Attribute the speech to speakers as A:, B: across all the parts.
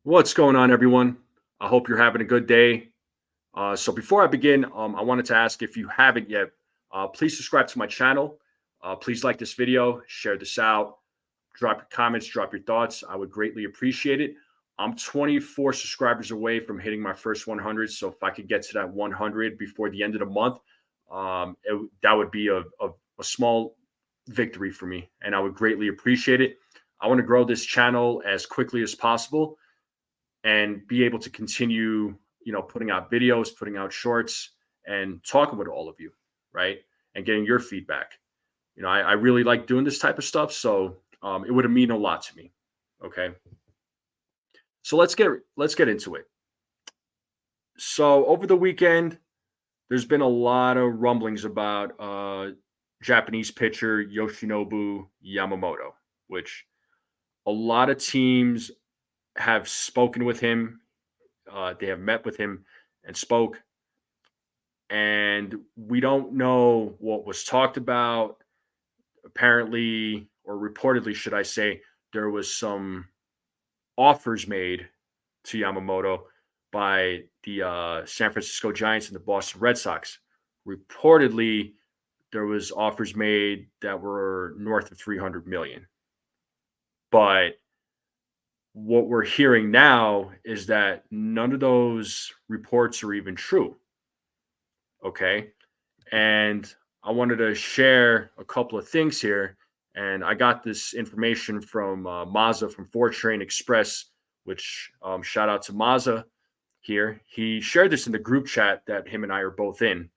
A: What's going on, everyone? I hope you're having a good day. So, before I begin, I wanted to ask if you haven't yet, please subscribe to my channel. Please like this video, share this out, drop your comments, drop your thoughts. I would greatly appreciate it. I'm 24 subscribers away from hitting my first 100. So, if I could get to that 100 before the end of the month, that would be a small victory for me, and I would greatly appreciate it. I want to grow this channel as quickly as possible and be able to continue, putting out videos, putting out shorts, and talking with all of you, right? And getting your feedback. I really like doing this type of stuff, so it would mean a lot to me. Okay, so let's get into it. So over the weekend, there's been a lot of rumblings about Japanese pitcher Yoshinobu Yamamoto, which a lot of teams have spoken with him. They have met with him and spoke, and we don't know what was talked about. Apparently, or reportedly, should I say, there was some offers made to Yamamoto by the San Francisco Giants and the Boston Red Sox. Reportedly, there was offers made that were north of 300 million. But what we're hearing now is that none of those reports are even true. Okay. And I wanted to share a couple of things here. And I got this information from Mazza from Train Express, which shout out to Mazza here. He shared this in the group chat that him and I are both in.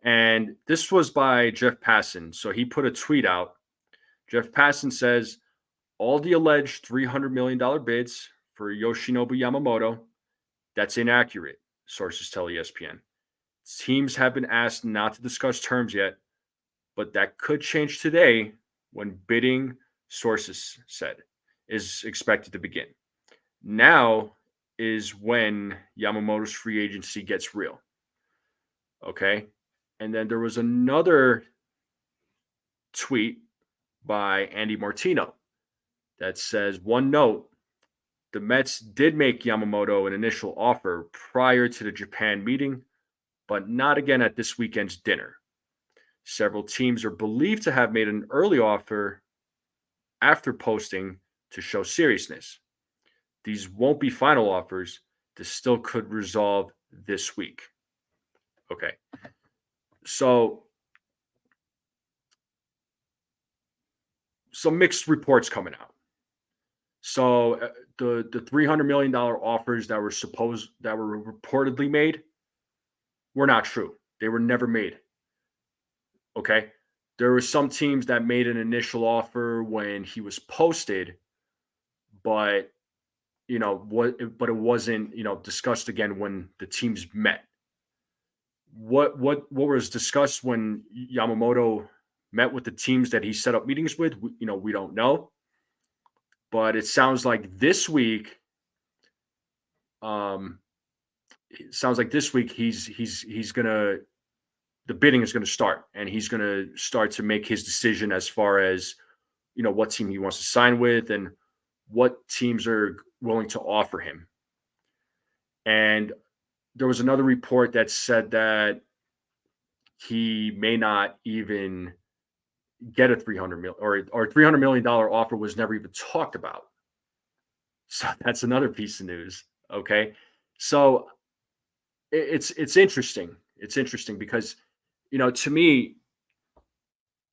A: And this was by Jeff Passan. So he put a tweet out. Jeff Passan says, all the alleged $300 million bids for Yoshinobu Yamamoto, that's inaccurate, sources tell ESPN. Teams have been asked not to discuss terms yet, but that could change today when bidding, sources said, is expected to begin. Now is when Yamamoto's free agency gets real. Okay. And then there was another tweet by Andy Martino that says, one note, the Mets did make Yamamoto an initial offer prior to the Japan meeting, but not again at this weekend's dinner. Several teams are believed to have made an early offer after posting to show seriousness. These won't be final offers. This still could resolve this week. Okay. So, some mixed reports coming out. So, the $300 million offers that were reportedly made were not true. They were never made. Okay. There were some teams that made an initial offer when he was posted, but but it wasn't, discussed again when the teams met. What was discussed when Yamamoto met with the teams that he set up meetings with, we don't know. But it sounds like this week, um, he's gonna the bidding is gonna start, and he's gonna start to make his decision as far as what team he wants to sign with and what teams are willing to offer him. And there was another report that said that he may not even get a 300 million or $300 million offer was never even talked about. So that's another piece of news. Okay. So it's interesting. It's interesting because, to me,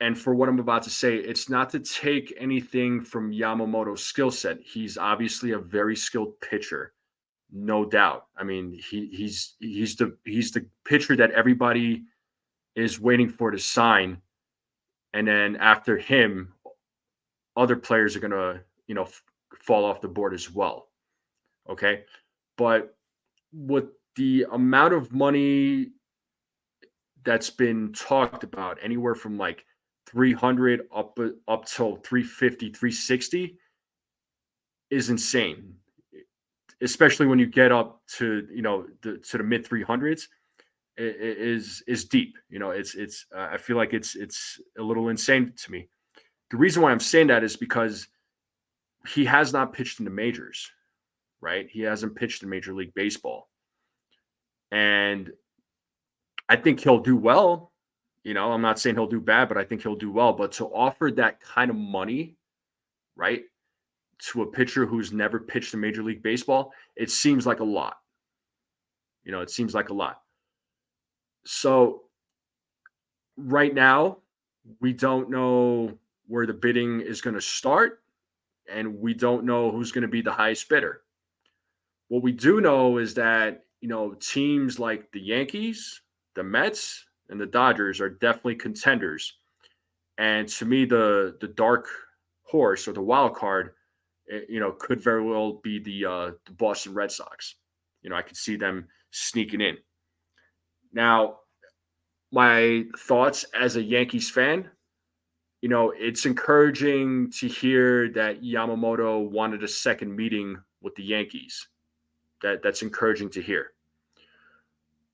A: and for what I'm about to say, it's not to take anything from Yamamoto's skill set. He's obviously a very skilled pitcher, no doubt. I mean, he's the pitcher that everybody is waiting for to sign, and then after him, other players are gonna fall off the board as well. Okay, but with the amount of money that's been talked about, anywhere from like 300 up till 350, 360, is insane. Especially when you get up to to the mid 300s, is deep. It's I feel like it's a little insane to me. The reason why I'm saying that is because he has not pitched in the majors, right? He hasn't pitched in Major League Baseball. And I think he'll do well. I'm not saying he'll do bad, but I think he'll do well. But to offer that kind of money, right, to a pitcher who's never pitched in Major League Baseball, it seems like a lot. It seems like a lot. So right now, we don't know where the bidding is going to start, and we don't know who's going to be the highest bidder. What we do know is that, teams like the Yankees, the Mets, and the Dodgers are definitely contenders. And to me, the dark horse or the wild card, could very well be the Boston Red Sox. I could see them sneaking in. Now, my thoughts as a Yankees fan, it's encouraging to hear that Yamamoto wanted a second meeting with the Yankees. That's encouraging to hear.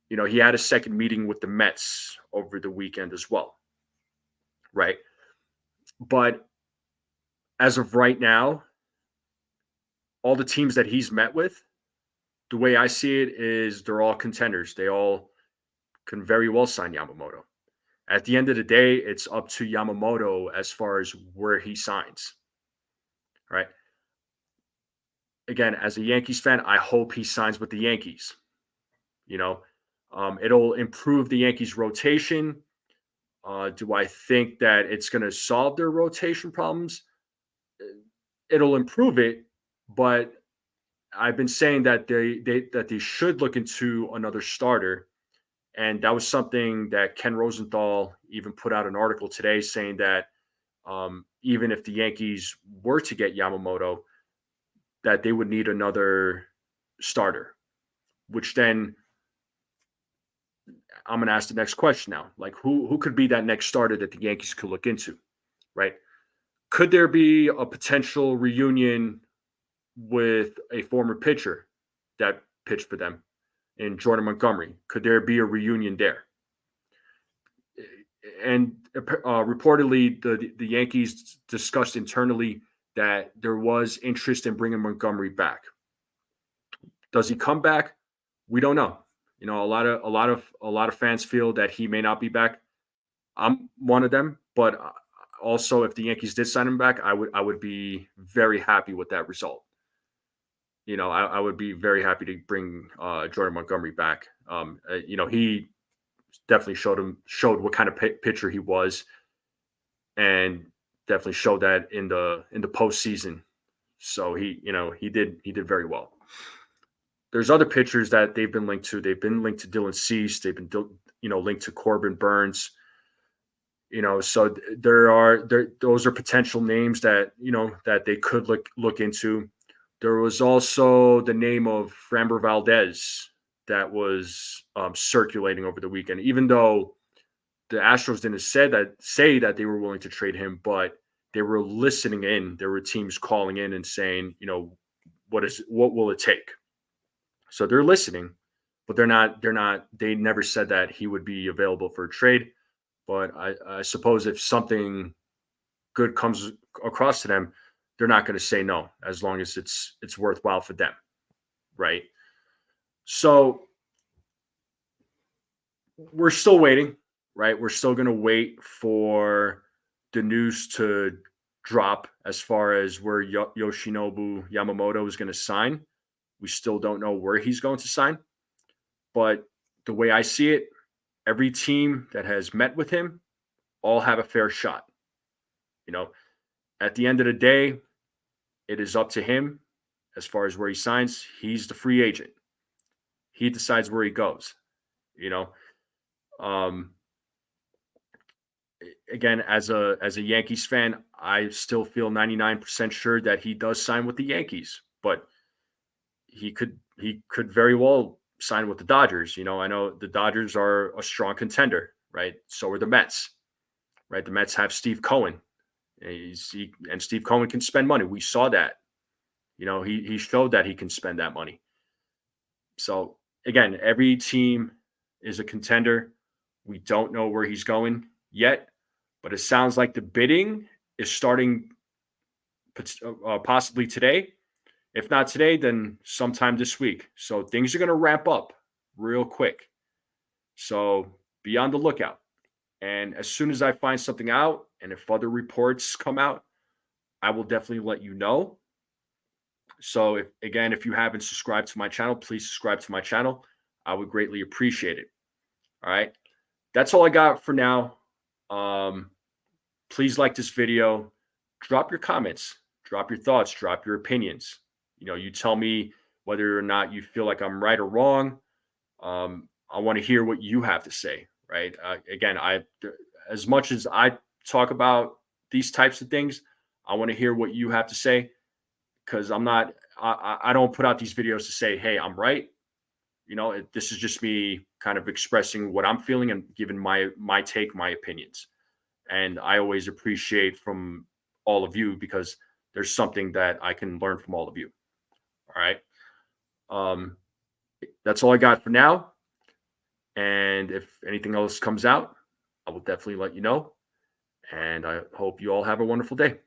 A: He had a second meeting with the Mets over the weekend as well, right? But as of right now, all the teams that he's met with, the way I see it is they're all contenders. They all can very well sign Yamamoto. At the end of the day, it's up to Yamamoto as far as where he signs, right? Again, as a Yankees fan, I hope he signs with the Yankees. It'll improve the Yankees' rotation. Do I think that it's going to solve their rotation problems? It'll improve it, but I've been saying that they should look into another starter, and that was something that Ken Rosenthal even put out an article today saying that even if the Yankees were to get Yamamoto, that they would need another starter, which then I'm going to ask the next question now. Like, who could be that next starter that the Yankees could look into, right? Could there be a potential reunion with a former pitcher that pitched for them in Jordan Montgomery? Could there be a reunion there? And reportedly, the Yankees discussed internally that there was interest in bringing Montgomery back. Does he come back? We don't know. A lot of fans feel that he may not be back. I'm one of them, but also if the Yankees did sign him back, I would be very happy with that result. I would be very happy to bring Jordan Montgomery back. He definitely showed what kind of pitcher he was, and definitely showed that in the postseason. So he did very well. There's other pitchers that they've been linked to. They've been linked to Dylan Cease. They've been linked to Corbin Burns. So those are potential names that that they could look into. There was also the name of Framber Valdez that was circulating over the weekend, even though the Astros didn't say that they were willing to trade him, but they were listening in. There were teams calling in and saying, what will it take? So they're listening, but they never said that he would be available for a trade. But I suppose if something good comes across to them, they're not going to say no, as long as it's worthwhile for them, right? So we're still waiting, right? We're still going to wait for the news to drop as far as where Yoshinobu Yamamoto is going to sign. We still don't know where he's going to sign. But the way I see it, every team that has met with him all have a fair shot. At the end of the day, it is up to him as far as where he signs. He's the free agent. He decides where he goes. Again, as a Yankees fan, I still feel 99% sure that he does sign with the Yankees, but he could very well sign with the Dodgers. I know the Dodgers are a strong contender, right? So are the Mets, right? The Mets have Steve Cohen, and Steve Cohen can spend money. We saw that. He showed that he can spend that money. So again, every team is a contender. We don't know where he's going yet, but it sounds like the bidding is starting possibly today. If not today, then sometime this week. So things are going to ramp up real quick. So be on the lookout. And as soon as I find something out, and if other reports come out, I will definitely let you know. So if you haven't subscribed to my channel, please subscribe to my channel. I would greatly appreciate it. All right. That's all I got for now. Um, please like this video. Drop your comments, drop your thoughts, drop your opinions. You tell me whether or not you feel like I'm right or wrong. I want to hear what you have to say, right? Again, as much as I talk about these types of things, I want to hear what you have to say, because I don't put out these videos to say, hey, I'm right. This is just me kind of expressing what I'm feeling and giving my take, my opinions. And I always appreciate from all of you, because there's something that I can learn from all of you. All right. Um, that's all I got for now. And if anything else comes out, I will definitely let you know. And I hope you all have a wonderful day.